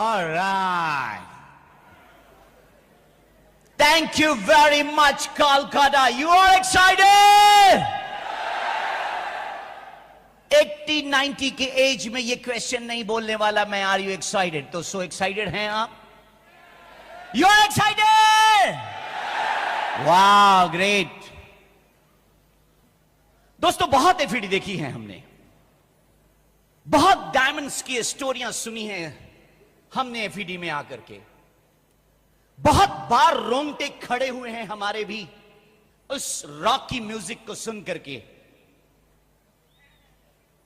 All right. Thank you very much, Kolkata. You are excited? 80-90 के as में ये question नहीं बोलने वाला मैं, आर यू एक्साइटेड? तो सो एक्साइटेड हैं आप? You are excited? वाह, ग्रेट। दोस्तों, बहुत एफईडी देखी है हमने, बहुत डायमंड्स की स्टोरियां सुनी हैं हमने एफईडी में आकर के। बहुत बार रोंगटे खड़े हुए हैं हमारे भी उस रॉकी म्यूजिक को सुन करके।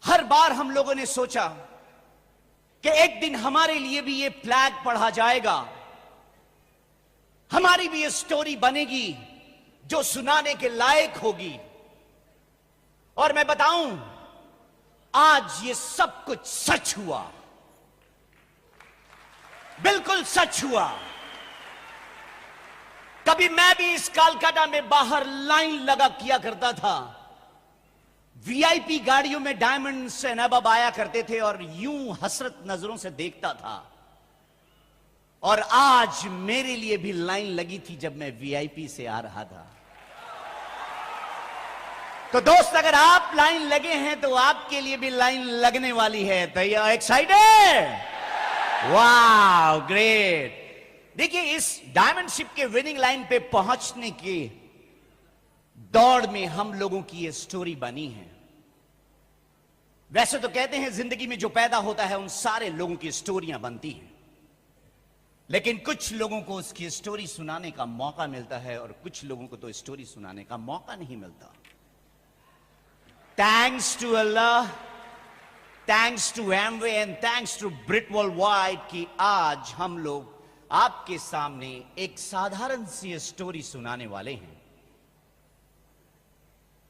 हर बार हम लोगों ने सोचा कि एक दिन हमारे लिए भी ये फ्लैग पढ़ा जाएगा, हमारी भी ये स्टोरी बनेगी जो सुनाने के लायक होगी। और मैं बताऊं, आज ये सब कुछ सच हुआ, बिल्कुल सच हुआ। कभी मैं भी इस कोलकाता में बाहर लाइन लगा किया करता था, वीआईपी गाड़ियों में डायमंड से नवाब आया करते थे और यूं हसरत नजरों से देखता था। और आज मेरे लिए भी लाइन लगी थी जब मैं वीआईपी से आ रहा था। तो दोस्त, अगर आप लाइन लगे हैं तो आपके लिए भी लाइन लगने वाली है। तो यू एक्साइटेड? वाह, ग्रेट। देखिए, इस डायमंड शिप के विनिंग लाइन पे पहुंचने की दौड़ में हम लोगों की ये स्टोरी बनी है। वैसे तो कहते हैं जिंदगी में जो पैदा होता है उन सारे लोगों की स्टोरियां बनती हैं, लेकिन कुछ लोगों को उसकी स्टोरी सुनाने का मौका मिलता है और कुछ लोगों को तो स्टोरी सुनाने का मौका नहीं मिलता। Thanks to Allah, thanks to Amway and thanks to Britt Worldwide कि आज हम लोग आपके सामने एक साधारण सी स्टोरी सुनाने वाले हैं।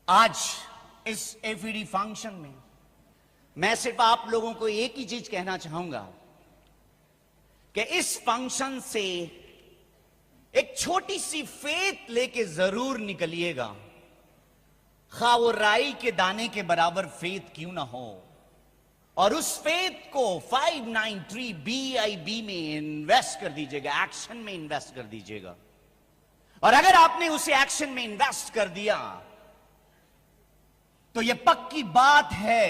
आज इस एफईडी फंक्शन में मैं सिर्फ आप लोगों को एक ही चीज कहना चाहूंगा कि इस फंक्शन से एक छोटी सी फेथ लेके जरूर निकलिएगा, खा वो राई के दाने के बराबर फेथ क्यों ना हो। और उस फेथ को 593 BIB में इन्वेस्ट कर दीजिएगा, एक्शन में इन्वेस्ट कर दीजिएगा। और अगर आपने उसे एक्शन में इन्वेस्ट कर दिया तो यह पक्की बात है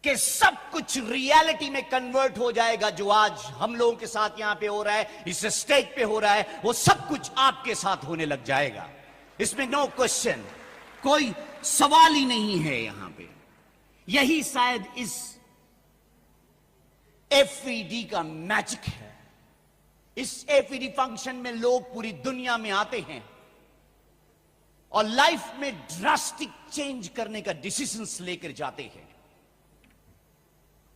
कि सब कुछ रियलिटी में कन्वर्ट हो जाएगा। जो आज हम लोगों के साथ यहां पे हो रहा है, इस स्टेज पे हो रहा है, वो सब कुछ आपके साथ होने लग जाएगा। इसमें नो क्वेश्चन, कोई सवाल ही नहीं है यहां पे। यही शायद इस एफईडी का मैजिक है। इस एफईडी फंक्शन में लोग पूरी दुनिया में आते हैं और लाइफ में ड्रास्टिक चेंज करने का डिसीजंस लेकर जाते हैं।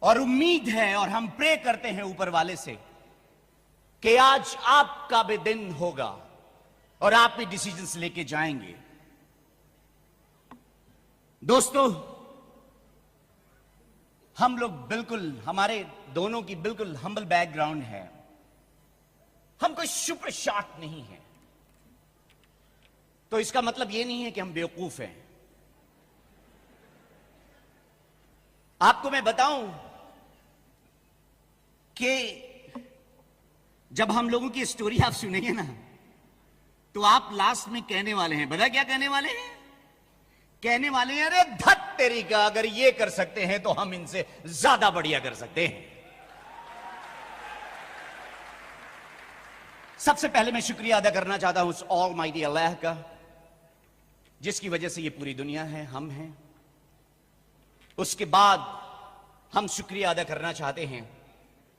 और उम्मीद है और हम प्रे करते हैं ऊपर वाले से कि आज आपका भी दिन होगा और आप भी डिसीजंस लेके जाएंगे। दोस्तों, हम लोग बिल्कुल, हमारे दोनों की बिल्कुल हम्बल बैकग्राउंड है। हम कोई सुपर शॉट नहीं है, तो इसका मतलब यह नहीं है कि हम बेवकूफ हैं। आपको मैं बताऊं कि जब हम लोगों की स्टोरी आप सुनेंगे ना, तो आप लास्ट में कहने वाले हैं, पता क्या कहने वाले हैं? कहने वाले हैं, अरे धत तेरी का, अगर ये कर सकते हैं तो हम इनसे ज्यादा बढ़िया कर सकते हैं। सबसे पहले मैं शुक्रिया अदा करना चाहता हूं उस ऑलमाइटी अल्लाह का, जिसकी वजह से ये पूरी दुनिया है, हम हैं। उसके बाद हम शुक्रिया अदा करना चाहते हैं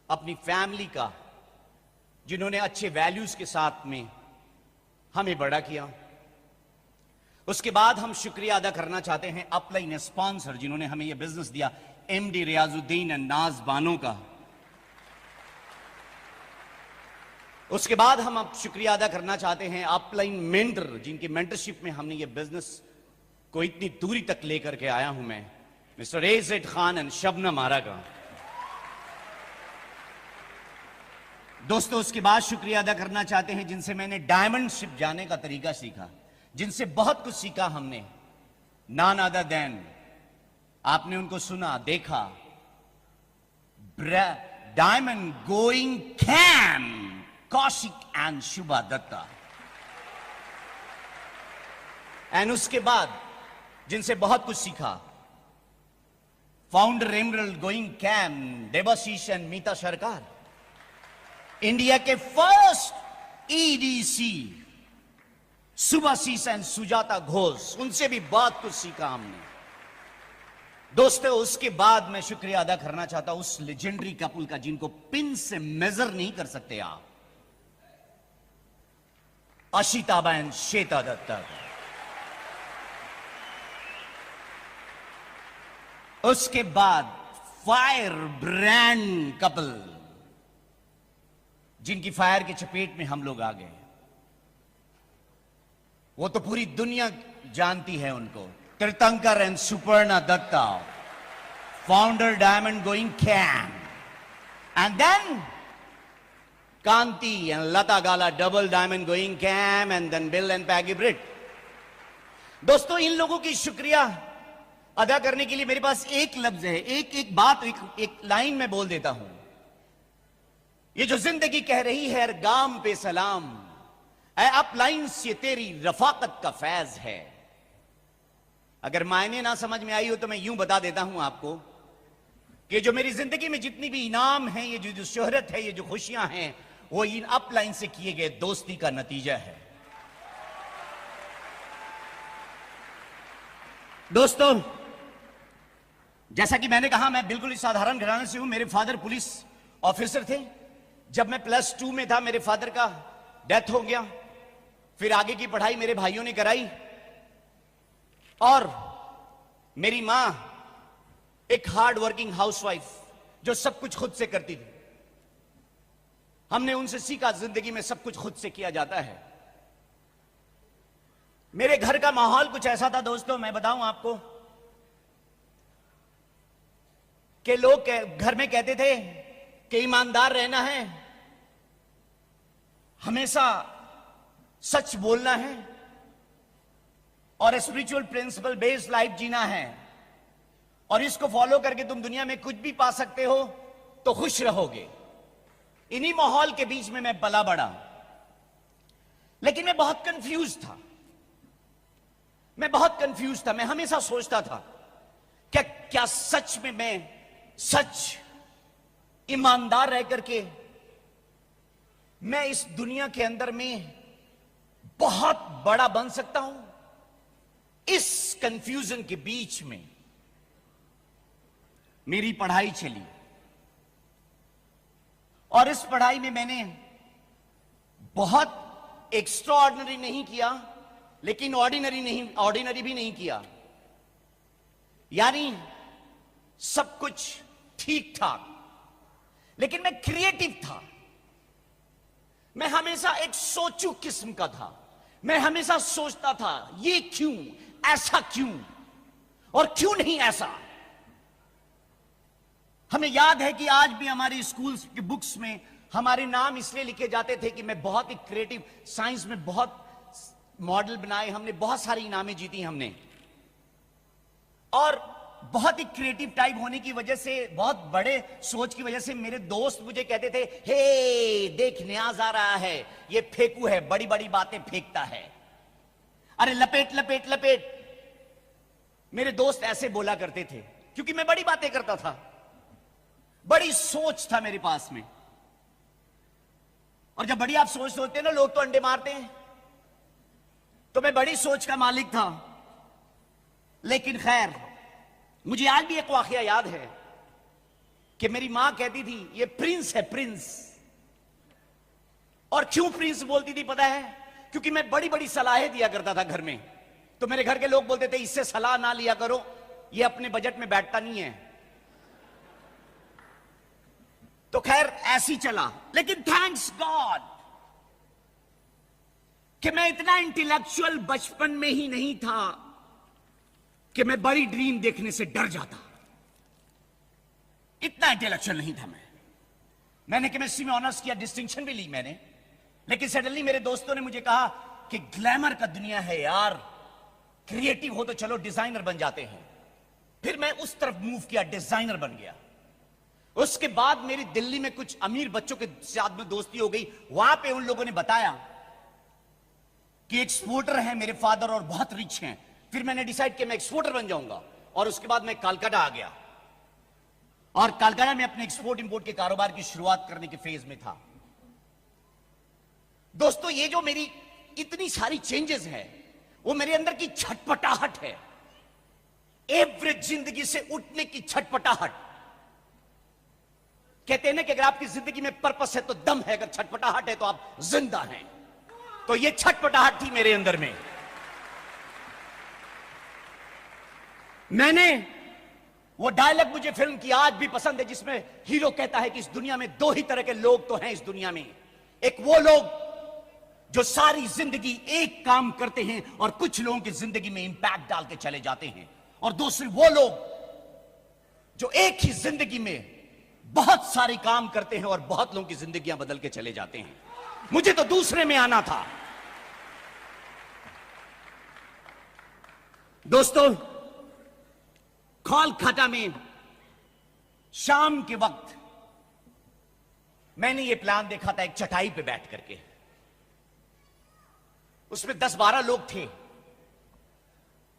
अपनी फैमिली का, जिन्होंने अच्छे वैल्यूज के साथ में हमें बड़ा किया। उसके बाद हम शुक्रिया अदा करना चाहते हैं अपलाइन स्पॉन्सर, जिन्होंने हमें यह बिजनेस दिया, MD रियाजुद्दीन एंड नाज बानो का। उसके बाद हम अब शुक्रिया अदा करना चाहते हैं अपलाइन मेंटर, जिनकी मेंटरशिप में हमने ये बिजनेस को इतनी दूरी तक लेकर के आया हूं मैं, mister A Z Khan and Shabnam Ara का। दोस्तों, उसके बाद शुक्रिया अदा करना चाहते हैं जिनसे मैंने डायमंड शिप जाने का तरीका सीखा, जिनसे बहुत कुछ सीखा हमने। नॉन अदर देन, आपने उनको सुना, देखा, diamond going can, Kaushik and Shubha Datta. And उसके बाद जिनसे बहुत कुछ सीखा, फाउंडर एमरल्ड गोइंग कैम, देवाशीष एंड मीता सरकार, इंडिया के first EDC Subhashish and Sujata Ghosh, उनसे भी बहुत कुछ सीखा हमने। दोस्तों, उसके बाद मैं शुक्रिया अदा करना चाहता हूं उस लेजेंडरी कपल का जिनको पिन से मेजर नहीं कर सकते आप, अशिताबा एंड श्वेता दत्ता। उसके बाद फायर ब्रांड कपल, जिनकी फायर की चपेट में हम लोग आ गए, वो तो पूरी दुनिया जानती है उनको, Tirthankar and Suparna Datta, founder diamond गोइंग कैन, and then Kanti and Lata Gala, double diamond गोइंग कैम, and then Bill and Peggy Britt. दोस्तों, इन लोगों की शुक्रिया अदा करने के लिए मेरे पास एक लफ्ज है, एक बात, एक लाइन में बोल देता हूं। ये जो जिंदगी कह रही है हर गाम पे सलाम, ऐ अप लाइन्स ये तेरी रफाकत का फैज है। अगर मायने ना समझ में आई हो तो मैं यूं बता देता हूं आपको कि जो मेरी जिंदगी में जितनी भी इनाम है, ये जो शोहरत है, ये जो खुशियां हैं, वो इन अप लाइन से किए गए दोस्ती का नतीजा है। दोस्तों, जैसा कि मैंने कहा, मैं बिल्कुल साधारण घराने से हूं। मेरे फादर पुलिस ऑफिसर थे। जब मैं +2 में था, मेरे फादर का डेथ हो गया। फिर आगे की पढ़ाई मेरे भाइयों ने कराई और मेरी मां एक हार्ड वर्किंग हाउसवाइफ जो सब कुछ खुद से करती थी। हमने उनसे सीखा जिंदगी में सब कुछ खुद से किया जाता है। मेरे घर का माहौल कुछ ऐसा था दोस्तों, मैं बताऊं आपको, कि लोग घर में कहते थे कि ईमानदार रहना है, हमेशा सच बोलना है और स्पिरिचुअल प्रिंसिपल बेस्ड लाइफ जीना है, और इसको फॉलो करके तुम दुनिया में कुछ भी पा सकते हो तो खुश रहोगे। इन्हीं माहौल के बीच में मैं पला बड़ा, लेकिन मैं बहुत कंफ्यूज था। मैं हमेशा सोचता था क्या सच में मैं ईमानदार रह करके मैं इस दुनिया के अंदर में बहुत बड़ा बन सकता हूं? इस कंफ्यूजन के बीच में मेरी पढ़ाई चली, और इस पढ़ाई में मैंने बहुत एक्स्ट्राऑर्डिनरी नहीं किया, लेकिन ऑर्डिनरी भी नहीं किया। यानी सब कुछ ठीक ठाक, लेकिन मैं क्रिएटिव था। मैं हमेशा एक सोचू किस्म का था। मैं हमेशा सोचता था, ये क्यों, ऐसा क्यों, और क्यों नहीं ऐसा। हमें याद है कि आज भी हमारी स्कूल्स की बुक्स में हमारे नाम इसलिए लिखे जाते थे कि मैं बहुत ही क्रिएटिव, साइंस में बहुत मॉडल बनाए हमने, बहुत सारी इनामें जीती हमने, और बहुत ही क्रिएटिव टाइप होने की वजह से, बहुत बड़े सोच की वजह से मेरे दोस्त मुझे कहते थे, हे देख न्याज आ रहा है, ये फेंकू है, बड़ी बड़ी बातें फेंकता है, अरे लपेट लपेट लपेट। मेरे दोस्त ऐसे बोला करते थे क्योंकि मैं बड़ी बातें करता था, बड़ी सोच था मेरे पास में। और जब बड़ी आप सोच सोचते हैं ना, लोग तो अंडे मारते हैं, तो मैं बड़ी सोच का मालिक था। लेकिन खैर, मुझे आज भी एक वाकया याद है कि मेरी मां कहती थी, ये प्रिंस है, प्रिंस। और क्यों प्रिंस बोलती थी पता है? क्योंकि मैं बड़ी बड़ी सलाहें दिया करता था घर में, तो मेरे घर के लोग बोलते थे, इससे सलाह ना लिया करो, ये अपने बजट में बैठता नहीं है। तो खैर ऐसी चला, लेकिन थैंक्स गॉड कि मैं इतना इंटेलेक्चुअल बचपन में ही नहीं था कि मैं बड़ी ड्रीम देखने से डर जाता। इतना इंटेलेक्चुअल नहीं था मैंने केमिस्ट्री में ऑनर्स किया, डिस्टिंक्शन भी ली मैंने, लेकिन सडनली मेरे दोस्तों ने मुझे कहा कि ग्लैमर का दुनिया है यार, क्रिएटिव हो तो चलो डिजाइनर बन जाते हैं। फिर मैं उस तरफ मूव किया, डिजाइनर बन गया। उसके बाद मेरी दिल्ली में कुछ अमीर बच्चों के साथ में दोस्ती हो गई। वहां पे उन लोगों ने बताया कि एक्सपोर्टर है मेरे फादर और बहुत रिच हैं। फिर मैंने डिसाइड किया मैं एक्सपोर्टर बन जाऊंगा, और उसके बाद मैं कलकत्ता आ गया, और कलकत्ता में अपने एक्सपोर्ट इंपोर्ट के कारोबार की शुरुआत करने के फेज में था। दोस्तों, ये जो मेरी इतनी सारी चेंजेस है, वो मेरे अंदर की छटपटाहट है, एवरेज जिंदगी से उठने की छटपटाहट। कहते हैं ना कि अगर आपकी जिंदगी में पर्पस है तो दम है, अगर छटपटाहट है तो आप जिंदा हैं। तो ये छटपटाहट थी मेरे अंदर में। मैंने वो डायलॉग मुझे फिल्म की आज भी पसंद है, जिसमें हीरो कहता है कि इस दुनिया में दो ही तरह के लोग तो हैं इस दुनिया में। एक वो लोग जो सारी जिंदगी एक काम करते हैं और कुछ लोगों की जिंदगी में इंपैक्ट डाल के चले जाते हैं, और दूसरे वो लोग जो एक ही जिंदगी में बहुत सारे काम करते हैं और बहुत लोगों की जिंदगियां बदल के चले जाते हैं। मुझे तो दूसरे में आना था। दोस्तों, कोलकाता में शाम के वक्त मैंने ये प्लान देखा था, एक चटाई पे बैठ करके। उसमें 10-12 लोग थे,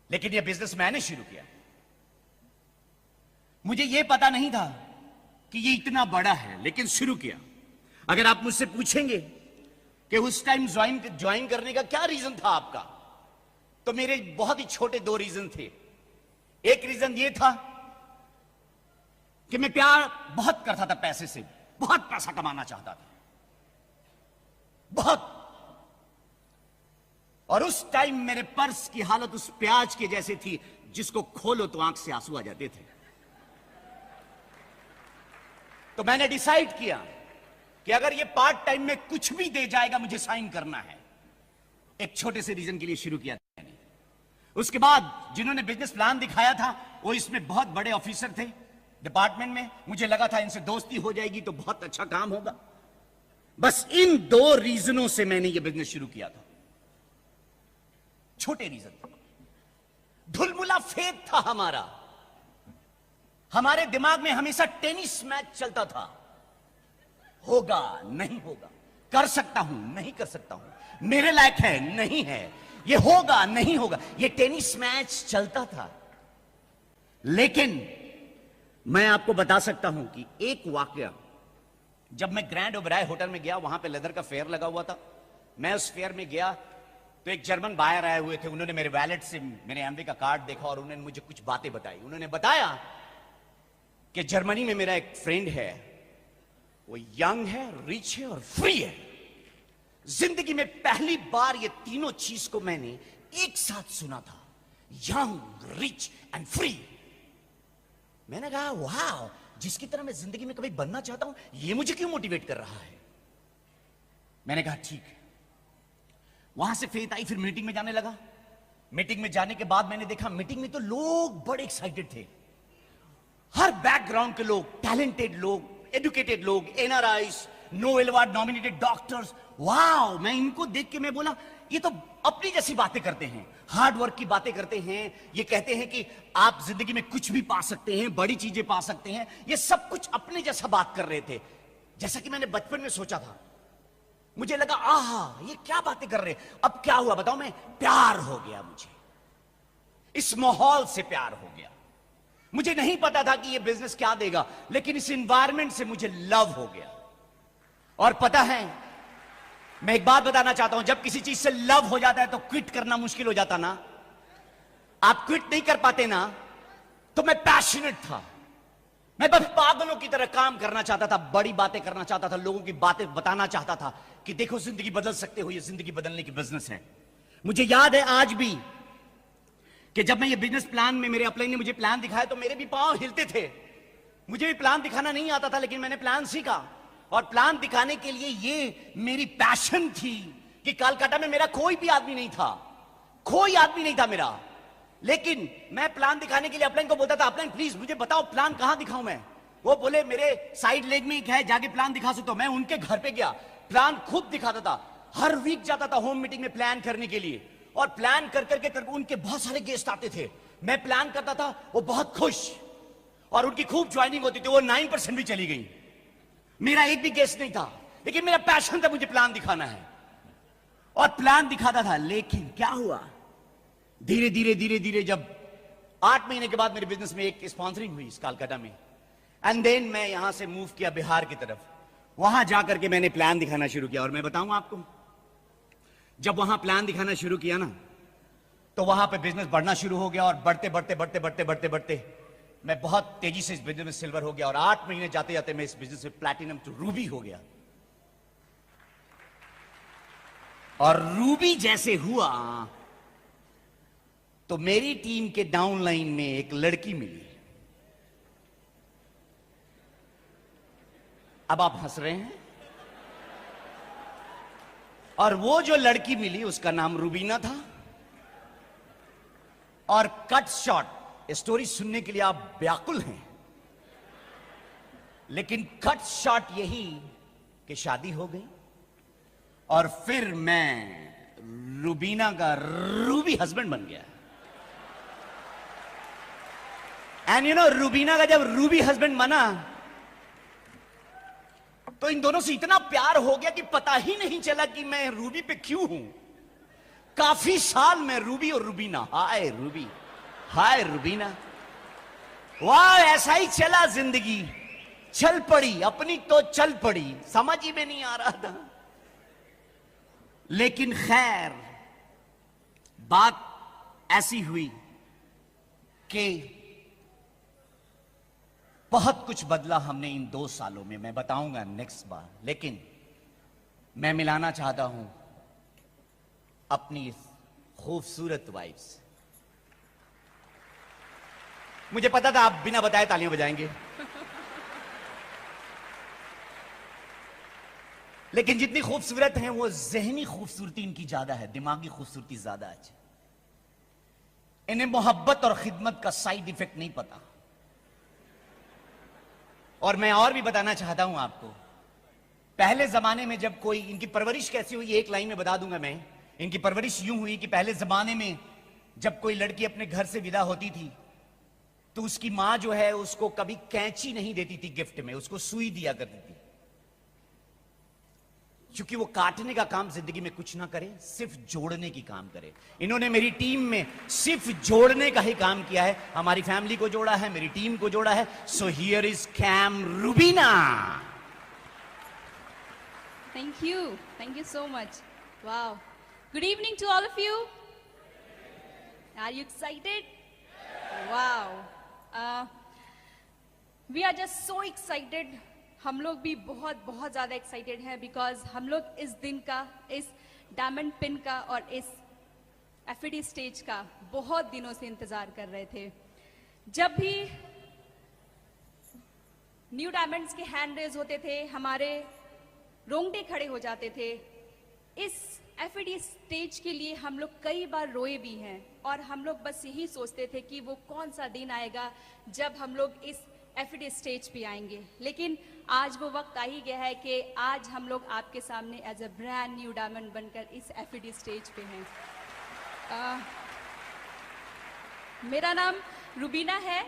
लेकिन ये बिजनेस मैंने शुरू किया। मुझे ये पता नहीं था कि ये इतना बड़ा है, लेकिन शुरू किया। अगर आप मुझसे पूछेंगे कि उस टाइम ज्वाइन करने का क्या रीजन था आपका, तो मेरे बहुत ही छोटे 2 रीजन थे। एक रीजन ये था कि मैं प्यार बहुत करता था पैसे से, बहुत पैसा कमाना चाहता था, बहुत। और उस टाइम मेरे पर्स की हालत उस प्याज के जैसे थी जिसको खोलो तो आंख से आंसू आ जाते थे। तो मैंने डिसाइड किया कि अगर ये पार्ट टाइम में कुछ भी दे जाएगा, मुझे साइन करना है। एक छोटे से रीजन के लिए शुरू किया था मैंने। उसके बाद जिन्होंने बिजनेस प्लान दिखाया था, वो इसमें बहुत बड़े ऑफिसर थे डिपार्टमेंट में। मुझे लगा था इनसे दोस्ती हो जाएगी तो बहुत अच्छा काम होगा। बस इन 2 रीजनों से मैंने ये बिजनेस शुरू किया था। छोटे रीजन, ढुलमुला फेथ था हमारा। हमारे दिमाग में हमेशा टेनिस मैच चलता था, होगा नहीं होगा, कर सकता हूं नहीं कर सकता हूं, मेरे लायक है नहीं है, ये होगा नहीं होगा, ये टेनिस मैच चलता था। लेकिन मैं आपको बता सकता हूं कि एक वाकया, जब मैं ग्रैंड ओबराय होटल में गया, वहां पे लेदर का फेयर लगा हुआ था। मैं उस फेयर में गया तो एक जर्मन बायर आए हुए थे। उन्होंने मेरे वैलेट से मेरे एमवे का कार्ड देखा और उन्होंने मुझे कुछ बातें बताई। उन्होंने बताया कि जर्मनी में मेरा एक फ्रेंड है, वो यंग है, रिच है और फ्री है। जिंदगी में पहली बार ये तीनों चीज को मैंने एक साथ सुना था, यंग, रिच एंड फ्री। मैंने कहा वाह, जिसकी तरह मैं जिंदगी में कभी बनना चाहता हूं, ये मुझे क्यों मोटिवेट कर रहा है। मैंने कहा ठीक है। वहां से फेथ आई, फिर मीटिंग में जाने लगा। मीटिंग में जाने के बाद मैंने देखा मीटिंग में तो लोग बड़े एक्साइटेड थे, हर बैकग्राउंड के लोग, टैलेंटेड लोग, एजुकेटेड लोग, NRIs, Nobel award nominated doctors. वाह, मैं इनको देख के मैं बोला ये तो अपनी जैसी बातें करते हैं, हार्ड वर्क की बातें करते हैं। ये कहते हैं कि आप जिंदगी में कुछ भी पा सकते हैं, बड़ी चीजें पा सकते हैं। ये सब कुछ अपने जैसा बात कर रहे थे, जैसा कि मैंने बचपन में सोचा था। मुझे लगा आहा, ये क्या बातें कर रहे हैं। अब क्या हुआ बताओ, मैं प्यार हो गया, मुझे इस माहौल से प्यार हो गया। मुझे नहीं पता था कि ये बिजनेस क्या देगा, लेकिन इस एनवायरनमेंट से मुझे लव हो गया। और पता है, मैं एक बात बताना चाहता हूं, जब किसी चीज से लव हो जाता है तो क्विट करना मुश्किल हो जाता ना। आप क्विट नहीं कर पाते ना। तो मैं पैशनेट था, मैं बस पागलों की तरह काम करना चाहता था, बड़ी बातें करना चाहता था, लोगों की बातें बताना चाहता था कि देखो जिंदगी बदल सकते हो, ये जिंदगी बदलने की बिजनेस है। मुझे याद है आज भी कि जब मैं ये बिजनेस प्लान में, मेरे अपलाइन ने मुझे प्लान दिखाया तो मेरे भी पांव हिलते थे। मुझे भी प्लान दिखाना नहीं आता था, लेकिन मैंने प्लान सीखा। और प्लान दिखाने के लिए ये मेरी पैशन थी कि कलकत्ता में मेरा कोई भी आदमी नहीं था, कोई आदमी नहीं था मेरा। लेकिन मैं प्लान दिखाने के लिए अपलाइन को बोलता था, अपलाइन प्लीज मुझे बताओ प्लान कहां दिखाऊं मैं। वो बोले मेरे साइड लेग में एक है, जाके प्लान दिखा सकते हो। मैं उनके घर पे गया, प्लान खुद दिखाता था। हर वीक जाता था होम मीटिंग में प्लान करने के लिए, और प्लान कर करके उनके बहुत सारे गेस्ट आते थे। मैं प्लान करता था, वो बहुत खुश। और उनकी खूब ज्वाइनिंग होती थी, वो 9% भी चली गई। मेरा एक भी गेस्ट नहीं था, लेकिन मेरा पैशन था, मुझे प्लान दिखाना है और प्लान दिखाता था। लेकिन क्या हुआ, धीरे धीरे धीरे धीरे जब 8 महीने के बाद मेरे बिजनेस में एक स्पॉन्सरिंग हुई इस कलकत्ता में, एंड देन मैं यहां से मूव किया बिहार की तरफ। वहां जाकर के मैंने प्लान दिखाना शुरू किया, और मैं बताऊं आपको, जब वहां प्लान दिखाना शुरू किया ना, तो वहां पे बिजनेस बढ़ना शुरू हो गया, और बढ़ते बढ़ते बढ़ते बढ़ते बढ़ते बढ़ते मैं बहुत तेजी से इस बिजनेस में सिल्वर हो गया, और 8 महीने जाते जाते मैं इस बिजनेस में प्लैटिनम टू रूबी हो गया। और रूबी जैसे हुआ तो मेरी टीम के डाउनलाइन में एक लड़की मिली। अब आप हंस रहे हैं, और वो जो लड़की मिली उसका नाम रूबीना था। और कट शॉट स्टोरी सुनने के लिए आप व्याकुल हैं, लेकिन कट शॉट यही कि शादी हो गई, और फिर मैं रूबीना का रूबी हस्बैंड बन गया। एंड यू नो, रूबीना का जब रूबी हस्बैंड बना तो इन दोनों से इतना प्यार हो गया कि पता ही नहीं चला कि मैं रूबी पे क्यों हूं। काफी साल में रूबी और रूबीना, हाय रूबी हाय रूबीना, वाह, ऐसा ही चला जिंदगी। चल पड़ी अपनी तो चल पड़ी, समझ ही में नहीं आ रहा था। लेकिन खैर, बात ऐसी हुई कि बहुत कुछ बदला हमने इन 2 सालों में, मैं बताऊंगा नेक्स्ट बार। लेकिन मैं मिलाना चाहता हूं अपनी खूबसूरत वाइफ से। मुझे पता था आप बिना बताए तालियां बजाएंगे, लेकिन जितनी खूबसूरत हैं वो ज़हनी खूबसूरती इनकी ज्यादा है, दिमागी खूबसूरती ज्यादा है। इन्हें मोहब्बत और खिदमत का साइड इफेक्ट नहीं पता। और मैं और भी बताना चाहता हूं आपको, पहले जमाने में जब कोई, इनकी परवरिश कैसी हुई एक लाइन में बता दूंगा मैं। इनकी परवरिश यूं हुई कि पहले जमाने में जब कोई लड़की अपने घर से विदा होती थी तो उसकी मां जो है उसको कभी कैंची नहीं देती थी गिफ्ट में, उसको सुई दिया करती थी, क्योंकि वो काटने का काम जिंदगी में कुछ ना करे, सिर्फ जोड़ने की काम करे। इन्होंने मेरी टीम में सिर्फ जोड़ने का ही काम किया है, हमारी फैमिली को जोड़ा है, मेरी टीम को जोड़ा है। So here is cam Rubina. Thank you so much. Wow, good evening to all of you. Are you excited? Wow, we are just so excited. हम लोग भी बहुत बहुत ज़्यादा एक्साइटेड हैं, बिकॉज हम लोग इस दिन का, इस डायमंड पिन का और इस एफईडी स्टेज का बहुत दिनों से इंतज़ार कर रहे थे। जब भी न्यू डायमंड्स के हैंड रेज होते थे, हमारे रोंगटे खड़े हो जाते थे। इस एफईडी स्टेज के लिए हम लोग कई बार रोए भी हैं, और हम लोग बस यही सोचते थे कि वो कौन सा दिन आएगा जब हम लोग इस एफईडी स्टेज पे आएंगे। लेकिन आज वो वक्त आ ही गया है कि आज हम लोग आपके सामने as a brand new diamond बनकर इस एफईडी स्टेज पे हैं। मेरा नाम रूबीना है,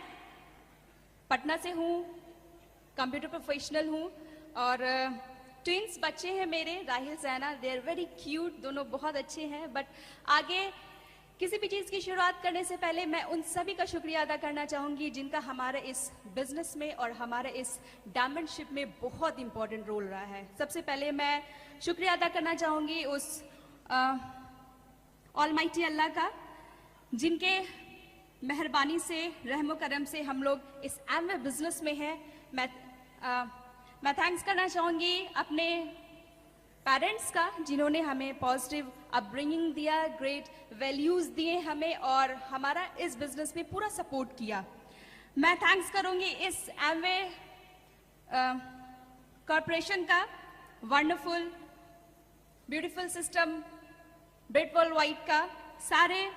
पटना से हूँ, कंप्यूटर प्रोफेशनल हूँ, और ट्विंस बच्चे हैं मेरे, राहिल जैना। दे आर वेरी क्यूट, दोनों बहुत अच्छे हैं। बट आगे किसी भी चीज़ की शुरुआत करने से पहले मैं उन सभी का शुक्रिया अदा करना चाहूँगी जिनका हमारे इस बिजनेस में और हमारे इस डायमंडशिप में बहुत इंपॉर्टेंट रोल रहा है। सबसे पहले मैं शुक्रिया अदा करना चाहूँगी उस ऑलमाइटी अल्लाह का, जिनके मेहरबानी से, रहमो करम से हम लोग इस एमवे बिजनेस में हैं। मैं थैंक्स करना चाहूँगी अपने पेरेंट्स का, जिन्होंने हमें पॉजिटिव अपब्रिंगिंग दिया, ग्रेट वैल्यूज़ दिए हमें, और हमारा इस बिजनेस में पूरा सपोर्ट किया। मैं थैंक्स करूँगी इस एमवे कॉरपोरेशन का, wonderful beautiful system, bread world wide का, सारे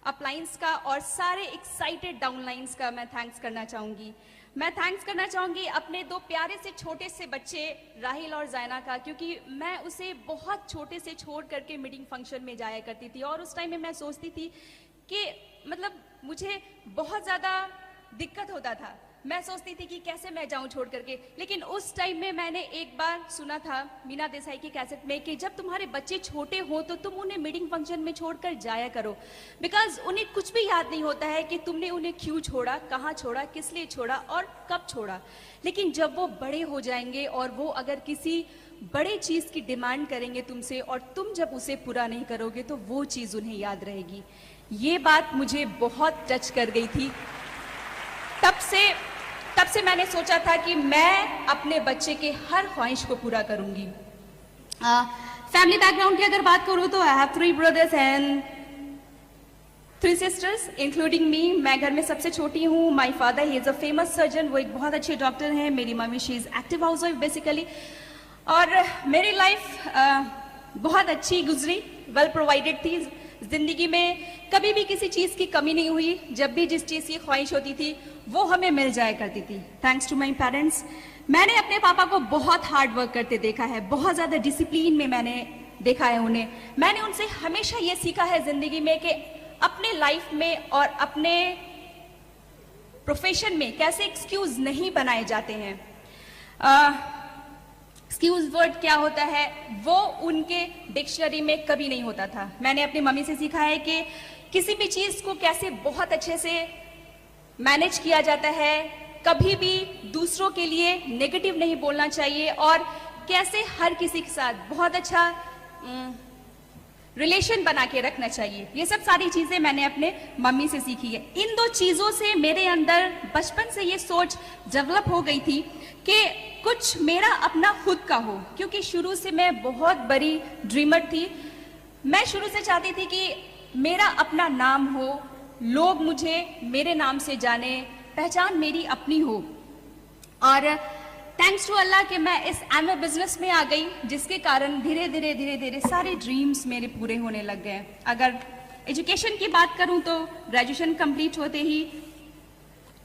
अपलाइंस का, और सारे एक्साइटेड डाउनलाइंस का मैं थैंक्स करना चाहूँगी। मैं थैंक्स करना चाहूँगी अपने 2 प्यारे से छोटे से बच्चे राहिल और जैना का, क्योंकि मैं उसे बहुत छोटे से छोड़ करके मीटिंग फंक्शन में जाया करती थी, और उस टाइम में मैं सोचती थी कि मतलब मुझे बहुत ज़्यादा दिक्कत होता था मैं सोचती थी कि कैसे मैं जाऊं छोड़ करके, लेकिन उस टाइम में मैंने एक बार सुना था मीना देसाई की कैसेट में कि जब तुम्हारे बच्चे छोटे हो तो तुम उन्हें मीटिंग फंक्शन में छोड़कर जाया करो, बिकॉज उन्हें कुछ भी याद नहीं होता है कि तुमने उन्हें क्यों छोड़ा, कहाँ छोड़ा, किस लिए छोड़ा और कब छोड़ा। लेकिन जब वो बड़े हो जाएंगे और वो अगर किसी बड़े चीज की डिमांड करेंगे तुमसे और तुम जब उसे पूरा नहीं करोगे तो वो चीज उन्हें याद रहेगी। ये बात मुझे बहुत टच कर गई थी। तब से मैंने सोचा था कि मैं अपने बच्चे के हर ख्वाहिश को पूरा करूंगी। फैमिली बैकग्राउंड की अगर बात करूं तो I have 3 brothers and 3 sisters including me. मैं घर में सबसे छोटी हूँ। My father he is a famous surgeon, वो एक बहुत अच्छे डॉक्टर हैं। मेरी mummy she is active housewife basically. और मेरी लाइफ बहुत अच्छी गुजरी, वेल प्रोवाइडेड थी। जिंदगी में कभी भी किसी चीज की कमी नहीं हुई। जब भी जिस चीज की ख्वाहिश होती थी वो हमें मिल जाया करती थी, थैंक्स टू माय पेरेंट्स। मैंने अपने पापा को बहुत हार्ड वर्क करते देखा है, बहुत ज्यादा डिसिप्लिन में मैंने देखा है उन्हें। मैंने उनसे हमेशा ये सीखा है जिंदगी में कि अपने लाइफ में और अपने प्रोफेशन में कैसे एक्सक्यूज नहीं बनाए जाते हैं। एक्सक्यूज वर्ड क्या होता है वो उनके डिक्शनरी में कभी नहीं होता था। मैंने अपनी मम्मी से सीखा है कि किसी भी चीज को कैसे बहुत अच्छे से मैनेज किया जाता है, कभी भी दूसरों के लिए नेगेटिव नहीं बोलना चाहिए और कैसे हर किसी के साथ बहुत अच्छा रिलेशन बना के रखना चाहिए। ये सब सारी चीजें मैंने अपने मम्मी से सीखी है। इन 2 चीजों से मेरे अंदर बचपन से ये सोच डेवलप हो गई थी कि कुछ मेरा अपना खुद का हो, क्योंकि शुरू से मैं बहुत बड़ी ड्रीमर थी। मैं शुरू से चाहती थी कि मेरा अपना नाम हो, लोग मुझे मेरे नाम से जाने, पहचान मेरी अपनी हो। और थैंक्स टू अल्लाह कि मैं इस एमवे बिजनेस में आ गई, जिसके कारण धीरे धीरे सारे ड्रीम्स मेरे पूरे होने लग गए। अगर एजुकेशन की बात करूं तो ग्रेजुएशन कंप्लीट होते ही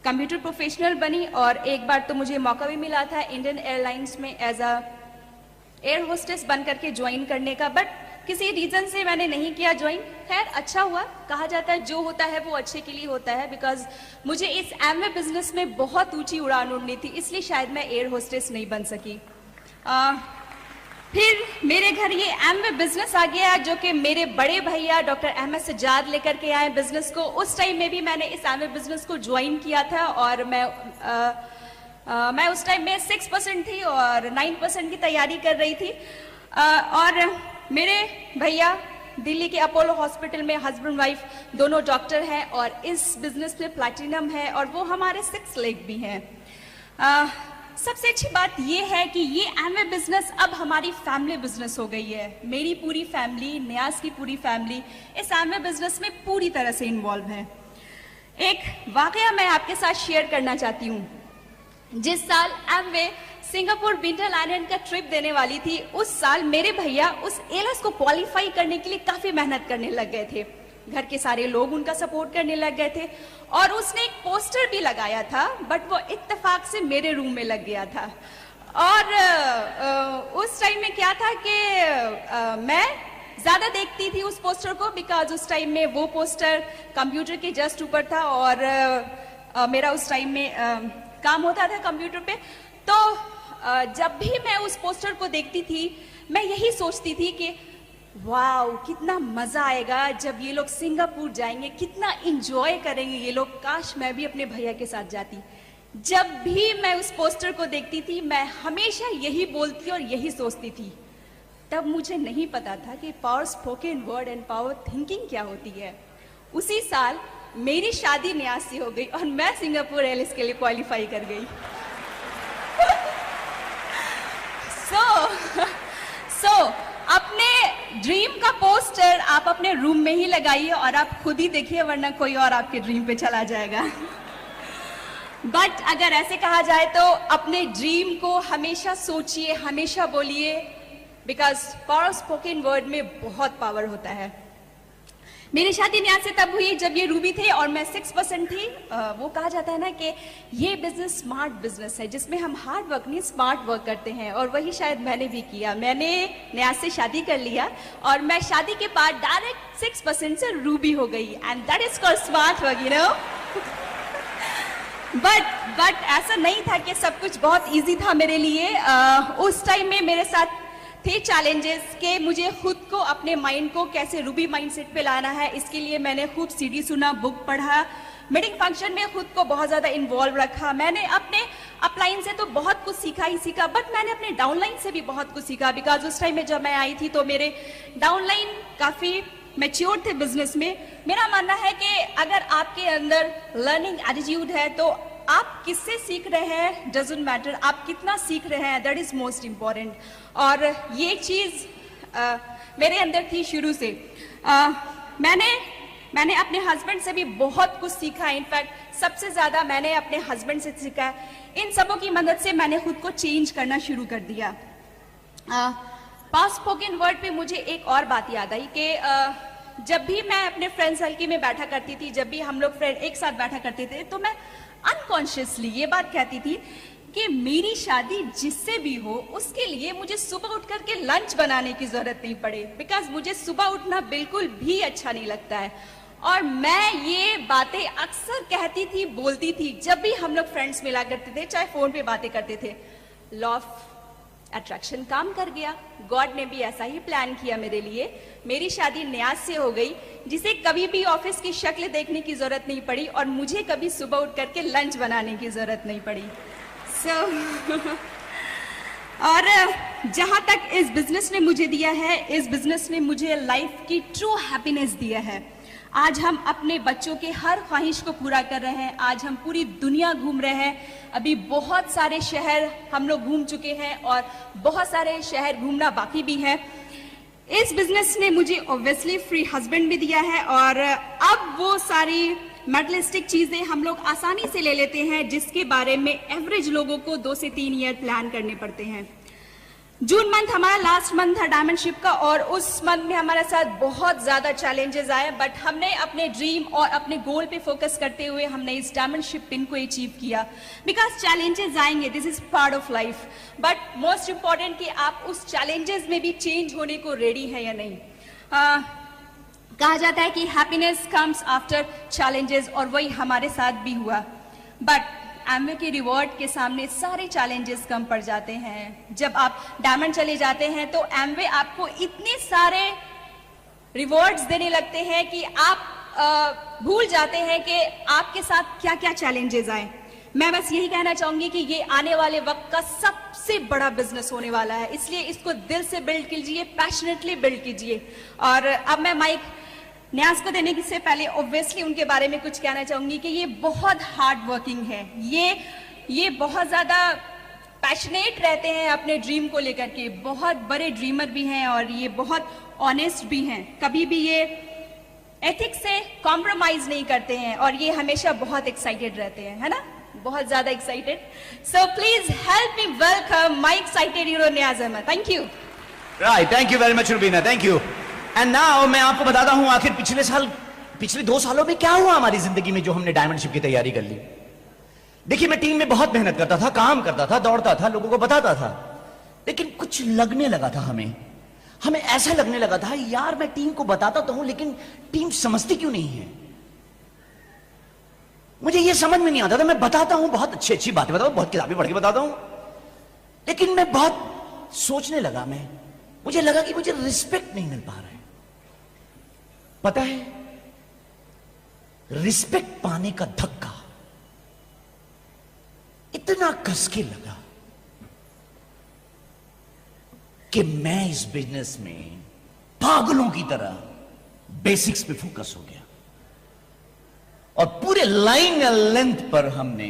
कंप्यूटर प्रोफेशनल बनी और एक बार तो मुझे मौका भी मिला था इंडियन एयरलाइंस में एज अ एयर होस्टेस बन करके ज्वाइन करने का, बट किसी रीजन से मैंने नहीं किया ज्वाइन। खैर अच्छा हुआ, कहा जाता है जो होता है वो अच्छे के लिए होता है, बिकॉज मुझे इस एमवे बिजनेस में बहुत ऊंची उड़ान उड़नी थी, इसलिए शायद मैं एयर होस्टेस नहीं बन सकी। फिर मेरे घर ये एमवे बिजनेस आ गया जो कि मेरे बड़े भैया डॉक्टर अहमद सज्जाद लेकर के आए बिजनेस को। उस टाइम में भी मैंने इस एमवे बिजनेस को ज्वाइन किया था और मैं उस टाइम में 6% थी और 9% की तैयारी कर रही थी। और मेरे भैया दिल्ली के अपोलो हॉस्पिटल में हस्बैंड वाइफ दोनों डॉक्टर हैं और इस बिजनेस में प्लैटिनम है और वो हमारे 6 लेग भी हैं। सबसे अच्छी बात ये है कि ये एमवे बिजनेस अब हमारी फैमिली बिजनेस हो गई है। मेरी पूरी फैमिली, न्यास की पूरी फैमिली इस एमवे बिजनेस में पूरी तरह से इन्वॉल्व है। एक वाकया मैं आपके साथ शेयर करना चाहती हूँ। जिस साल एमवे सिंगापुर विंटर आइलैंड का ट्रिप देने वाली थी, उस साल मेरे भैया उस एलएस को क्वालिफाई करने के लिए काफी मेहनत करने लग गए थे। घर के सारे लोग उनका सपोर्ट करने लग गए थे और उसने एक पोस्टर भी लगाया था, बट वो इत्तेफाक से मेरे रूम में लग गया था। और उस टाइम में क्या था कि मैं ज्यादा देखती थी उस पोस्टर को, बिकॉज उस टाइम में वो पोस्टर कंप्यूटर के जस्ट ऊपर था और मेरा उस टाइम में काम होता था कंप्यूटर पे। तो जब भी मैं उस पोस्टर को देखती थी मैं यही सोचती थी कि वाओ कितना मजा आएगा जब ये लोग सिंगापुर जाएंगे, कितना इंजॉय करेंगे ये लोग, काश मैं भी अपने भैया के साथ जाती। जब भी मैं उस पोस्टर को देखती थी मैं हमेशा यही बोलती और यही सोचती थी। तब मुझे नहीं पता था कि power spoken word and power thinking क्या होती है। उसी साल मेरी शादी न्यास से हो गई और मैं सिंगापुर एयरलाइंस के लिए क्वालिफाई कर गई। So, अपने ड्रीम का पोस्टर आप अपने रूम में ही लगाइए और आप खुद ही देखिए, वरना कोई और आपके ड्रीम पे चला जाएगा। बट अगर ऐसे कहा जाए तो अपने ड्रीम को हमेशा सोचिए, हमेशा बोलिए, बिकॉज पावर स्पोकन वर्ड में बहुत पावर होता है। मेरी शादी न्यास से तब हुई जब ये रूबी थे और मैं 6% थी। वो कहा जाता है ना कि ये बिजनेस स्मार्ट बिजनेस है जिसमें हम हार्ड वर्क नहीं स्मार्ट वर्क करते हैं, और वही शायद मैंने भी किया। मैंने न्यास से शादी कर लिया और मैं शादी के बाद डायरेक्ट 6% से रूबी हो गई, and that is called smart work, you know. But ऐसा नहीं था कि सब कुछ बहुत इजी था मेरे लिए। उस टाइम में मेरे साथ थे चैलेंजेस कि मुझे खुद को, अपने माइंड को कैसे रूबी माइंडसेट पे लाना है। इसके लिए मैंने खूब सीडी सुना, बुक पढ़ा, मीटिंग फंक्शन में खुद को बहुत ज़्यादा इन्वॉल्व रखा। मैंने अपने अपलाइन से तो बहुत कुछ सीखा ही सीखा, बट मैंने अपने डाउनलाइन से भी बहुत कुछ सीखा। बिकॉज उस टाइम में जब मैं आई थी तो मेरे डाउनलाइन काफ़ी मैच्योर थे बिजनेस में। मेरा मानना है कि अगर आपके अंदर लर्निंग एटीट्यूड है तो आप किससे सीख रहे हैं डजंट मैटर, आप कितना सीख रहे हैं दैट इज मोस्ट इम्पॉर्टेंट। और ये चीज़ मेरे अंदर थी शुरू से। मैंने अपने हस्बैंड से भी बहुत कुछ सीखा। इनफैक्ट सबसे ज़्यादा मैंने अपने हस्बैंड से सीखा। इन सबों की मदद से मैंने खुद को चेंज करना शुरू कर दिया। पास स्पोकन वर्ड पे मुझे एक और बात याद आई कि जब भी मैं अपने फ्रेंड सर्कल में बैठा करती थी, जब भी हम लोग फ्रेंड एक साथ बैठा करते थे, तो मैं अनकॉन्शियसली ये बात कहती थी कि मेरी शादी जिससे भी हो उसके लिए मुझे सुबह उठ करके लंच बनाने की जरूरत नहीं पड़े। बिकॉज मुझे सुबह उठना बिल्कुल भी अच्छा नहीं लगता है। और मैं ये बातें अक्सर कहती थी, बोलती थी जब भी हम लोग फ्रेंड्स मिला करते थे, चाहे फोन पे बातें करते थे। लॉ ऑफ अट्रैक्शन काम कर गया। गॉड ने भी ऐसा ही प्लान किया मेरे लिए। मेरी शादी न्याज से हो गई, जिसे कभी भी ऑफिस की शक्ल देखने की जरूरत नहीं पड़ी और मुझे कभी सुबह उठ करके लंच बनाने की जरूरत नहीं पड़ी। और जहां तक इस बिजनेस ने मुझे दिया है, इस बिजनेस ने मुझे लाइफ की ट्रू हैप्पीनेस दिया है। आज हम अपने बच्चों के हर ख्वाहिश को पूरा कर रहे हैं। आज हम पूरी दुनिया घूम रहे हैं। अभी बहुत सारे शहर हम लोग घूम चुके हैं और बहुत सारे शहर घूमना बाकी भी है। इस बिजनेस ने मुझे ऑब्वियसली फ्री हस्बैंड भी दिया है और अब वो सारी मेटलिस्टिक चीजें हम लोग आसानी से ले लेते हैं, जिसके बारे में एवरेज लोगों को 2 से 3 ईयर प्लान करने पड़ते हैं। जून मंथ हमारा लास्ट मंथ था डायमंडशिप का और उस मंथ में हमारे साथ बहुत ज्यादा चैलेंजेस आए, बट हमने अपने ड्रीम और अपने गोल पे फोकस करते हुए हमने इस डायमंडशिप पिन को अचीव किया। बिकॉज चैलेंजेस आएंगे, this is part of life, but most important कि आप उस चैलेंजेस में भी चेंज होने को रेडी है या नहीं। कहा जाता है कि हैप्पीनेस कम्स आफ्टर चैलेंजेस, और वही हमारे साथ भी हुआ। बट एमवे के रिवॉर्ड के सामने सारे चैलेंजेस कम पड़ जाते हैं। जब आप डायमंड चले जाते हैं तो एमवे आपको इतने सारे रिवॉर्ड्स देने लगते हैं कि आप भूल जाते हैं कि आपके साथ क्या क्या चैलेंजेस आए। मैं बस यही कहना चाहूंगी कि ये आने वाले वक्त का सबसे बड़ा बिजनेस होने वाला है, इसलिए इसको दिल से बिल्ड कीजिए, पैशनेटली बिल्ड कीजिए। और अब मैं माइक न्यास को देने से पहले ऑब्वियसली उनके बारे में कुछ कहना चाहूंगी कि ये बहुत हार्ड वर्किंग है। ये बहुत ज्यादा पैशनेट रहते हैं अपने ड्रीम को लेकर के, बहुत बड़े ड्रीमर भी हैं और ये बहुत ऑनेस्ट भी हैं। कभी भी ये एथिक्स से कॉम्प्रोमाइज नहीं करते हैं और ये हमेशा बहुत एक्साइटेड रहते हैं, है ना, बहुत ज्यादा excited. So please help me welcome my excited hero Niaz Ahmed. Thank you. Right, thank you very much Rubina, thank you. And now मैं आपको बताता हूं आखिर पिछले 2 सालों में क्या हुआ हमारी जिंदगी में जो हमने डायमंडशिप की तैयारी कर ली। देखिए, मैं टीम में बहुत मेहनत करता था, काम करता था, दौड़ता था, लोगों को बताता था, लेकिन कुछ लगने लगा था हमें ऐसा लगने लगा था यार मैं टीम को बताता तो हूं लेकिन टीम समझती क्यों नहीं है। मुझे यह समझ में नहीं आता था। मैं बताता हूं, बहुत अच्छी बातें बताता हूं, बहुत किताबें पढ़ के बताता हूं, लेकिन मैं बहुत सोचने लगा, मुझे लगा कि मुझे रिस्पेक्ट नहीं मिल पा रहा है। पता है, रिस्पेक्ट पाने का धक्का इतना कस के लगा कि मैं इस बिजनेस में पागलों की तरह बेसिक्स पे फोकस हो गया और पूरे लाइन या लेंथ पर हमने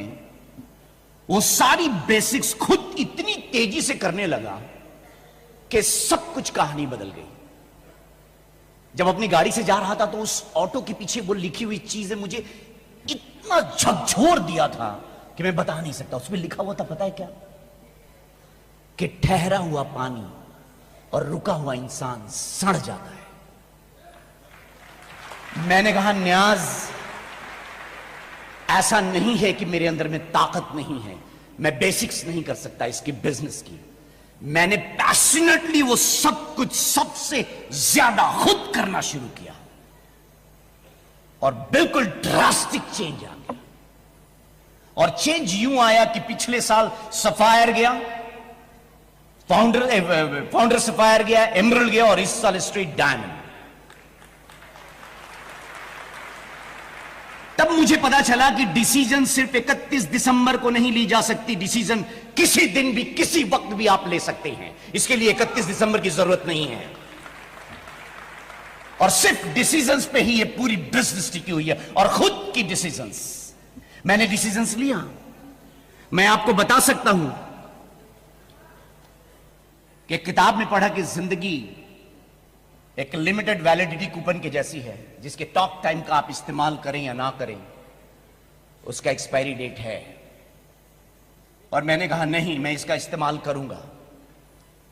वो सारी बेसिक्स खुद इतनी तेजी से करने लगा कि सब कुछ कहानी बदल गई। जब अपनी गाड़ी से जा रहा था तो उस ऑटो के पीछे वो लिखी हुई चीजें मुझे इतना झकझोर दिया था कि मैं बता नहीं सकता। उसमें लिखा हुआ था, पता है क्या, कि ठहरा हुआ पानी और रुका हुआ इंसान सड़ जाता है। मैंने कहा न्याज, ऐसा नहीं है कि मेरे अंदर में ताकत नहीं है, मैं बेसिक्स नहीं कर सकता इसकी बिजनेस की। मैंने पैशनेटली वो सब कुछ सबसे ज्यादा खुद करना शुरू किया और बिल्कुल ड्रास्टिक चेंज आ गया। और चेंज यूं आया कि पिछले साल सफायर गया, फाउंडर सफायर गया, एमरल्ड गया, और इस साल स्ट्रेट डायमंड। तब मुझे पता चला कि डिसीजन सिर्फ 31 दिसंबर को नहीं ली जा सकती, डिसीजन किसी दिन भी किसी वक्त भी आप ले सकते हैं। इसके लिए 31 दिसंबर की जरूरत नहीं है, और सिर्फ डिसीजंस पे ही ये पूरी बिजनेस टिकी हुई है, और खुद की डिसीजंस। मैंने डिसीजंस लिया। मैं आपको बता सकता हूं कि किताब में पढ़ा कि जिंदगी एक लिमिटेड वैलिडिटी कूपन के जैसी है, जिसके टॉक टाइम का आप इस्तेमाल करें या ना करें, उसका एक्सपायरी डेट है। और मैंने कहा नहीं, मैं इसका इस्तेमाल करूंगा।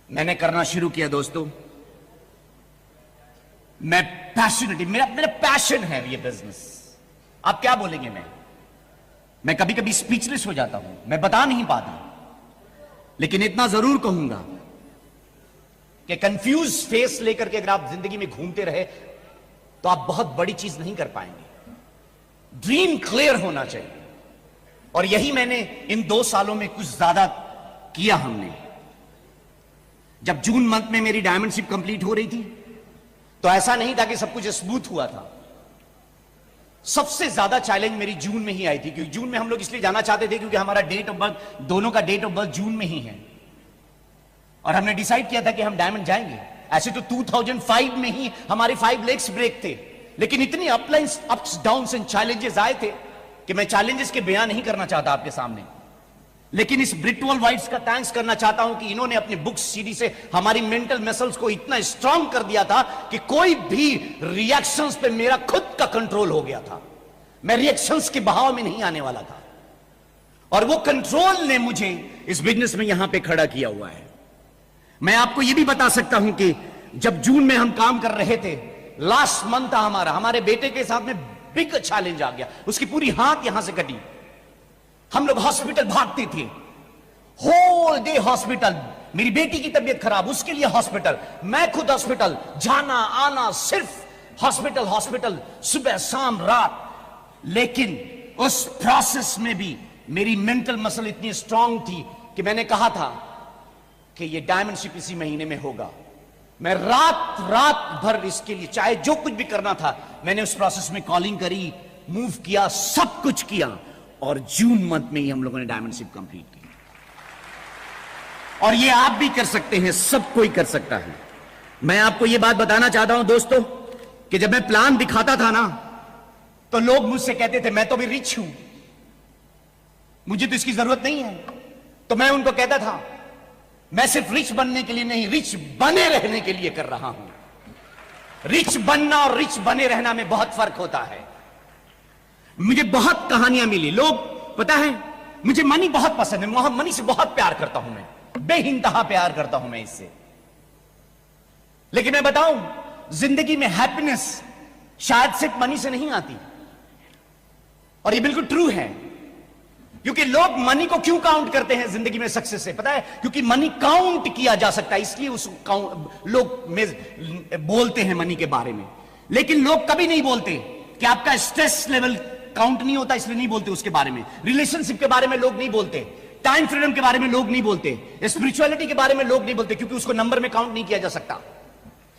मैंने करना शुरू किया दोस्तों। मैं पैशनेट, मेरा पैशन है ये बिजनेस। आप क्या बोलेंगे? मैं कभी कभी स्पीचलेस हो जाता हूं, मैं बता नहीं पाता, लेकिन इतना जरूर कहूंगा कि कंफ्यूज फेस लेकर के अगर आप जिंदगी में घूमते रहे तो आप बहुत बड़ी चीज नहीं कर पाएंगे। ड्रीम क्लियर होना चाहिए, और यही मैंने इन 2 सालों में कुछ ज्यादा किया। हमने जब जून मंथ में मेरी डायमंडशिप कंप्लीट हो रही थी, तो ऐसा नहीं था कि सब कुछ स्मूथ हुआ था। सबसे ज्यादा चैलेंज मेरी जून में ही आई थी, क्योंकि जून में हम लोग इसलिए जाना चाहते थे क्योंकि हमारा डेट ऑफ बर्थ, दोनों का डेट ऑफ बर्थ जून में ही है, और हमने डिसाइड किया था कि हम डायमंड जाएंगे। ऐसे तो 2005 में ही हमारे 5 लेग्स ब्रेक थे, लेकिन इतनी अपलाइंस, अप्स डाउन्स एंड चैलेंजेस आए थे कि मैं चैलेंजेस के बयान नहीं करना चाहता आपके सामने। लेकिन इस ब्रिटवल वाइट्स का थैंक्स करना चाहता हूं कि इन्होंने अपने बुक्स सीडी से हमारी मेंटल मसल्स को इतना स्ट्रांग कर दिया था कि कोई भी रिएक्शंस पे मेरा खुद का कंट्रोल हो गया था। मैं रिएक्शंस के बहाव में नहीं आने वाला था, और वो कंट्रोल ने मुझे इस बिजनेस में यहां पे खड़ा किया हुआ है। मैं आपको यह भी बता सकता हूं कि जब जून में हम काम कर रहे थे, लास्ट मंथ था हमारे बेटे के साथ में बिग चैलेंज आ गया। उसकी पूरी हाथ यहां से कटी। हम लोग हॉस्पिटल भागते थे, होल डे हॉस्पिटल। मेरी बेटी की तबीयत खराब, उसके लिए हॉस्पिटल, मैं खुद हॉस्पिटल, जाना आना, सिर्फ हॉस्पिटल हॉस्पिटल, सुबह शाम रात। लेकिन उस प्रोसेस में भी मेरी मेंटल मसल इतनी स्ट्रांग थी कि मैंने कहा था कि ये डायमंडशिप इसी महीने में होगा। मैं रात भर इसके लिए, चाहे जो कुछ भी करना था, मैंने उस प्रोसेस में कॉलिंग करी, मूव किया, सब कुछ किया, और जून मंथ में ही हम लोगों ने डायमंडशिप कंप्लीट की। और ये आप भी कर सकते हैं, सब कोई कर सकता है। मैं आपको ये बात बताना चाहता हूं दोस्तों कि जब मैं प्लान दिखाता था ना, तो लोग मुझसे कहते थे मैं तो भी रिच हूं, मुझे तो इसकी जरूरत नहीं है। तो मैं उनको कहता था मैं सिर्फ रिच बनने के लिए नहीं, रिच बने रहने के लिए कर रहा हूं। रिच बनना और रिच बने रहना में बहुत फर्क होता है। मुझे बहुत कहानियां मिली। लोग, पता है, मुझे मनी बहुत पसंद है, मनी से बहुत प्यार करता हूं, मैं बेइंतहा प्यार करता हूं मैं इससे। लेकिन मैं बताऊं, जिंदगी में हैप्पीनेस शायद सिर्फ मनी से नहीं आती, और ये बिल्कुल ट्रू है। क्योंकि लोग मनी को क्यों काउंट करते हैं जिंदगी में सक्सेस से, पता है? क्योंकि मनी काउंट किया जा सकता है, इसलिए लोग बोलते हैं मनी के बारे में। लेकिन लोग कभी नहीं बोलते कि आपका स्ट्रेस लेवल काउंट नहीं होता, इसलिए नहीं बोलते उसके बारे में। रिलेशनशिप के बारे में लोग नहीं बोलते, टाइम फ्रीडम के बारे में लोग नहीं बोलते, स्पिरिचुअलिटी के बारे में लोग नहीं बोलते, क्योंकि उसको नंबर में काउंट नहीं किया जा सकता।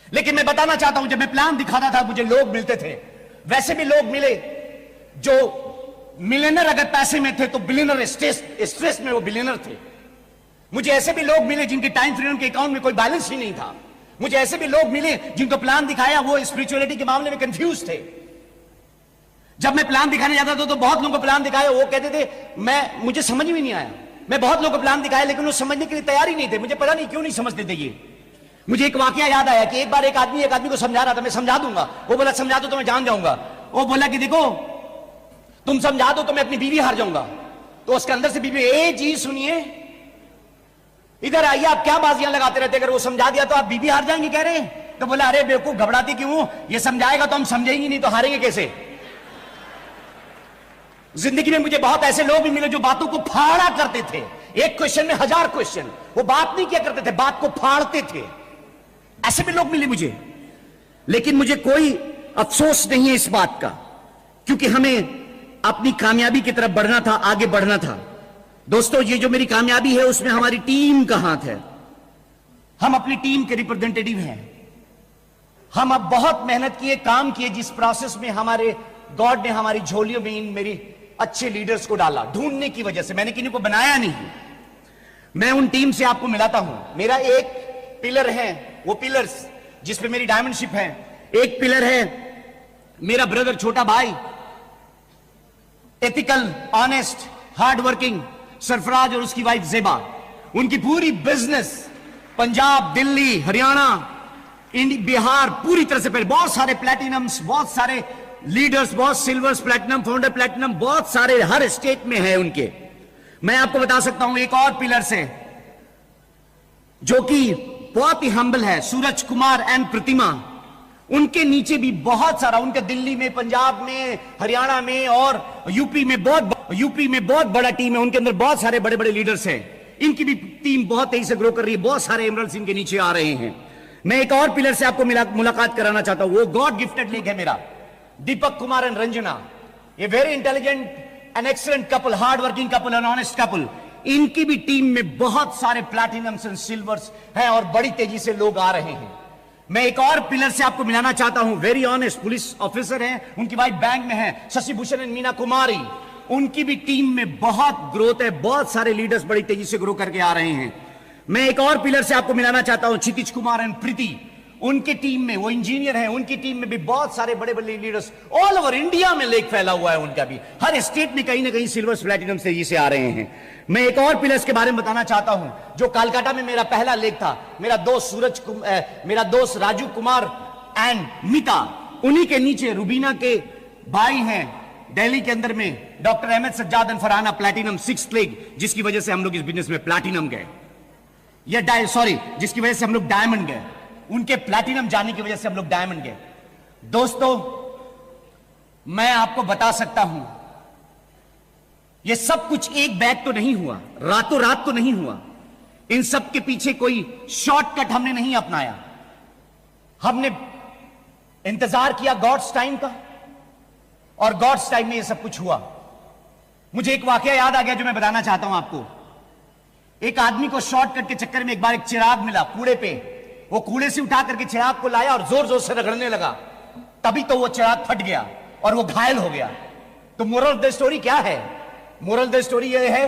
लेकिन मैं बताना चाहता हूं, जब मैं प्लान दिखाता था, मुझे लोग मिलते थे। वैसे भी लोग मिले जो मिलियनर अगर पैसे में थे तो बिलियनर स्ट्रेस में वो बिलियनर थे। मुझे ऐसे भी लोग मिले जिनके टाइम फ्रीडम के अकाउंट में कोई बैलेंस ही नहीं था। मुझे ऐसे भी लोग मिले जिनको प्लान दिखाया वो स्पिरिचुअलिटी के मामले में कंफ्यूज थे। जब मैं प्लान दिखाने जाता था तो बहुत लोगों को प्लान दिखाया, वो कहते थे मुझे समझ में नहीं आया। मैं बहुत लोगों को प्लान दिखाया, लेकिन वो समझने के लिए तैयार ही नहीं थे। मुझे पता नहीं क्यों नहीं समझते थे ये। मुझे एक वाकया याद आया कि एक बार एक आदमी को समझा रहा था, मैं समझा दूंगा। वो बोला समझा दो तो मैं जान जाऊंगा। वो बोला कि देखो तुम समझा दो तो मैं अपनी बीवी हार जाऊंगा। तो उसके अंदर से बीवी, ए जी सुनिए, इधर आइए, आप क्या बाजियां लगाते रहते, अगर वो समझा दिया तो आप बीवी हार जाएंगे कह रहे हैं। तो बोला अरे बेवकूफ, घबराती क्यों, ये समझाएगा तो हम समझेंगे नहीं तो हारेंगे कैसे। जिंदगी में मुझे बहुत ऐसे लोग भी मिले जो बातों को फाड़ा करते थे, एक क्वेश्चन में 1000 क्वेश्चन। वो बात नहीं किया करते थे, बात को फाड़ते थे। ऐसे भी लोग मिले मुझे। लेकिन मुझे कोई अफसोस नहीं है इस बात का, क्योंकि हमें अपनी कामयाबी की तरफ बढ़ना था, आगे बढ़ना था। दोस्तों, ये जो मेरी कामयाबी है उसमें हमारी टीम का हाथ है। हम अपनी टीम के रिप्रेजेंटेटिव हैं। हम अब बहुत मेहनत किए, काम किए, जिस प्रोसेस में हमारे गॉड ने हमारी झोलियों में इन मेरी अच्छे लीडर्स को डाला, ढूंढने की वजह से। मैंने किन्हीं को बनाया नहीं, मैं उन टीम से आपको मिलाता हूं। मेरा एक पिलर है, वो पिलर्स जिस पे मेरी डायमंडशिप है। एक पिलर है मेरा ब्रदर, छोटा भाई, ethical, honest, hard working Sarfaraz और उसकी वाइफ जेबा। उनकी पूरी बिजनेस पंजाब, दिल्ली, हरियाणा, बिहार, पूरी तरह से पहले बहुत सारे प्लैटिनम्स, बहुत सारे लीडर्स, बहुत सिल्वर्स, प्लैटिनम, फाउंडर प्लैटिनम, बहुत सारे हर स्टेट में है उनके। मैं आपको बता सकता हूं एक और पिलर से जो कि बहुत ही हम्बल है, सूरज कुमार एंड प्रतिमा। उनके नीचे भी बहुत सारा, उनके दिल्ली में, पंजाब में, हरियाणा में और यूपी में बहुत बड़ा टीम है। उनके अंदर बहुत सारे बड़े बड़े लीडर्स हैं। इनकी भी टीम बहुत तेजी से ग्रो कर रही है। बहुत सारे एमरल्स इनके नीचे आ रहे हैं। मैं एक और पिलर से आपको मुलाकात कराना चाहता हूं। वो गॉड गिफ्टेड लेग है मेरा, दीपक कुमार एंड रंजना। ये very intelligent and excellent couple, hard working couple and honest couple. इनकी भी टीम में बहुत सारे प्लैटिनम्स एंड सिल्वर्स हैं और बड़ी तेजी से लोग आ रहे हैं। मैं एक और पिलर से आपको मिलाना चाहता हूं। वेरी ऑनेस्ट पुलिस ऑफिसर हैं, उनकी वाइफ बैंक में है, शशि भूषण एंड मीना कुमारी। उनकी भी टीम में बहुत ग्रोथ है, बहुत सारे लीडर्स बड़ी तेजी से ग्रो करके आ रहे हैं। मैं एक और पिलर से आपको मिलाना चाहता हूं, क्षितिज कुमार एंड प्रीति। उनकी टीम में, वो इंजीनियर हैं, उनकी टीम में भी बहुत सारे बड़े बड़े लीडर्स, ऑल ओवर इंडिया में लेक फैला हुआ है उनका भी। हर स्टेट में कहीं ना कहीं सिल्वर प्लैटिनम तेजी से आ रहे हैं। मैं एक और पिलर्स के बारे में बताना चाहता हूं, जो कालकाटा में मेरा पहला लेक था। मेरा दोस्त राजू कुमार एंड मिता, उन्हीं के नीचे रुबीना के भाई हैं दिल्ली के अंदर में, doctor Ahmed Sajjad and Farhana, platinum 6th leg, जिसकी वजह से हम लोग इस बिजनेस में प्लैटिनम गए, जिसकी वजह से हम लोग डायमंड गए। उनके प्लैटिनम जाने की वजह से हम लोग डायमंड गए। दोस्तों, मैं आपको बता सकता हूं, यह सब कुछ एक बैग तो नहीं हुआ, रातों रात तो नहीं हुआ। इन सब के पीछे कोई शॉर्टकट हमने नहीं अपनाया। हमने इंतजार किया गॉड्स टाइम का, और गॉड्स टाइम में यह सब कुछ हुआ। मुझे एक वाकया याद आ गया जो मैं बताना चाहता हूं आपको। एक आदमी को शॉर्टकट के चक्कर में एक बार एक चिराग मिला कूड़े पे। वो कूड़े से उठा करके चिराग को लाया और जोर जोर से रगड़ने लगा। तभी तो वो चिराग फट गया और वो घायल हो गया। तो मोरल ऑफ द स्टोरी क्या है? मोरल ऑफ द स्टोरी यह है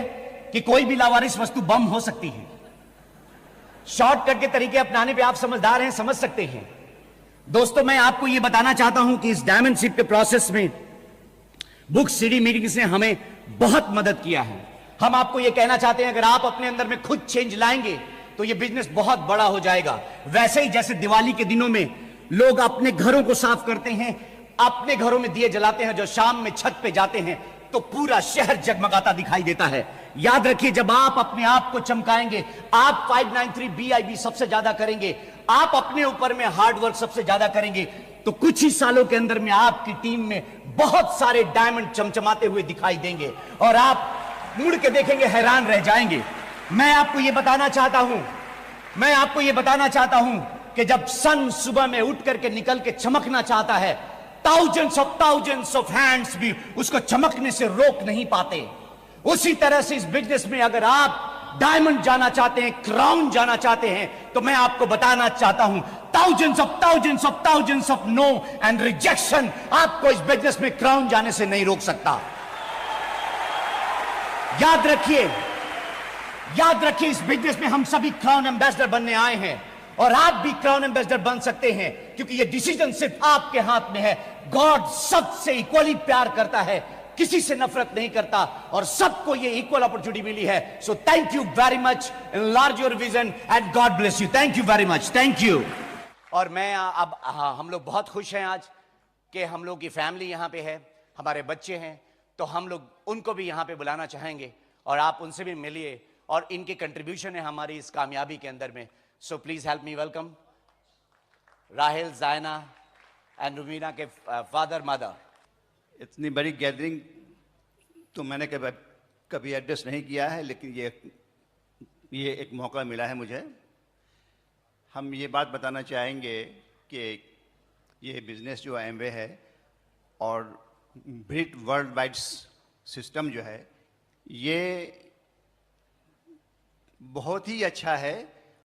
कि कोई भी लावारिस वस्तु बम हो सकती है। शॉर्टकट के तरीके अपनाने पे आप समझदार हैं, समझ सकते हैं। दोस्तों, मैं आपको यह बताना चाहता हूं कि इस डायमंडशिप के प्रोसेस में बुक सीडी मीटिंग्स ने हमें बहुत मदद किया है। हम आपको यह कहना चाहते हैं, अगर आप अपने अंदर में खुद चेंज लाएंगे तो यह बिजनेस बहुत बड़ा हो जाएगा। वैसे ही जैसे दिवाली के दिनों में लोग अपने घरों को साफ करते हैं, अपने घरों में दिए जलाते हैं, जो शाम में छत पे जाते हैं तो पूरा शहर जगमगाता दिखाई देता है। याद रखिए, जब आप अपने आप को चमकाएंगे, आप 593 BIB सबसे ज्यादा करेंगे, आप अपने ऊपर में हार्डवर्क सबसे ज्यादा करेंगे, तो कुछ ही सालों के अंदर में आपकी टीम में बहुत सारे डायमंड चमचमाते हुए दिखाई देंगे और आप मुड़ के देखेंगे, हैरान रह जाएंगे। मैं आपको यह बताना चाहता हूं कि जब सन सुबह में उठ करके निकल के चमकना चाहता है, थाउजेंड्स ऑफ हैंड्स भी उसको चमकने से रोक नहीं पाते। उसी तरह से इस बिजनेस में अगर आप डायमंड जाना चाहते हैं, क्राउन जाना चाहते हैं, तो मैं आपको बताना चाहता हूं, thousands of no and rejection आपको इस बिजनेस में क्राउन जाने से नहीं रोक सकता। याद रखिए, इस बिजनेस में हम सभी क्राउन एम्बेसडर बनने आए हैं और आप भी क्राउन एम्बेसडर बन सकते हैं, क्योंकि यह डिसीजन सिर्फ आपके हाथ में है। गॉड सबसे इक्वली प्यार करता है, किसी से नफरत नहीं करता और सबको ये इक्वल अपॉर्चुनिटी मिली है। So thank you very much, enlarge your vision and God bless you. Thank you very much, thank you. और मैं अब हम लोग बहुत खुश हैं आज कि हम लोग की फैमिली यहां पे है, हमारे बच्चे हैं, तो हम लोग उनको भी यहां पे बुलाना चाहेंगे और आप उनसे भी मिलिए और इनके कंट्रीब्यूशन है हमारी इस कामयाबी के अंदर में। सो please help me welcome Rahil, जायना एंड रुबीना के फादर मदर। इतनी बड़ी गैदरिंग तो मैंने कभी एड्रेस नहीं किया है, लेकिन ये एक मौका मिला है मुझे। हम ये बात बताना चाहेंगे कि ये बिज़नेस जो एमवे है और ब्रिट वर्ल्ड वाइड सिस्टम जो है ये बहुत ही अच्छा है